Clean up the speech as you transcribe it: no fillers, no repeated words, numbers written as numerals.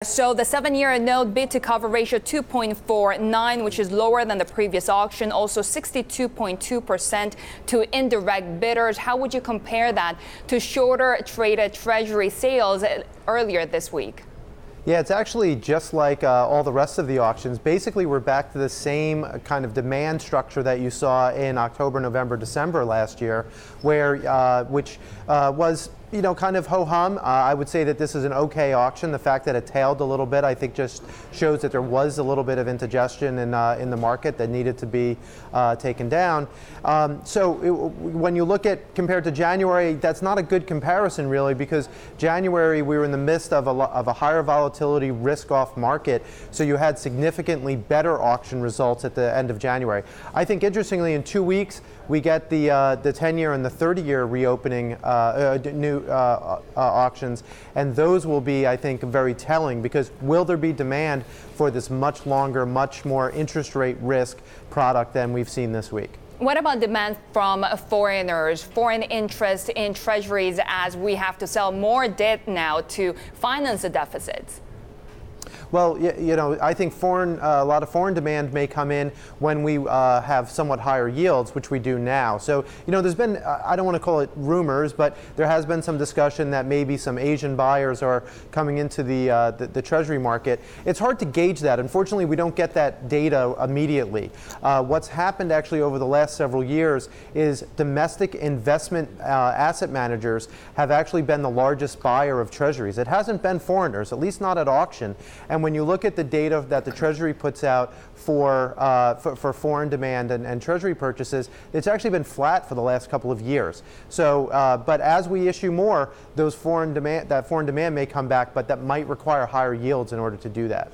So the 7-year note bid to cover ratio 2.49, which is lower than the previous auction, also 62.2% to indirect bidders. How would you compare that to shorter traded Treasury sales earlier this week? Yeah, it's actually just like all the rest of the auctions. Basically, we're back to the same kind of demand structure that you saw in October, November, December last year, which was kind of ho-hum. I would say that this is an okay auction. The fact that it tailed a little bit, I think, just shows that there was a little bit of indigestion in the market that needed to be taken down. When you look at compared to January, that's not a good comparison really, because January we were in the midst of a higher volatility risk-off market, so you had significantly better auction results at the end of January. I think interestingly, in 2 weeks we get the 10-year and the 30-year reopening new auctions, and those will be, I think, very telling, because will there be demand for this much longer, much more interest rate risk product than we've seen this week? What about demand from foreigners, foreign interest in Treasuries, as we have to sell more debt now to finance the deficits? Well, I think a lot of foreign demand may come in when we have somewhat higher yields, which we do now. So, there's been, I don't want to call it rumors, but there has been some discussion that maybe some Asian buyers are coming into the Treasury market. It's hard to gauge that. Unfortunately, we don't get that data immediately. What's happened actually over the last several years is domestic investment asset managers have actually been the largest buyer of Treasuries. It hasn't been foreigners, at least not at auction. And when you look at the data that the Treasury puts out for foreign demand and Treasury purchases, it's actually been flat for the last couple of years. So, but as we issue more, that foreign demand may come back, but that might require higher yields in order to do that.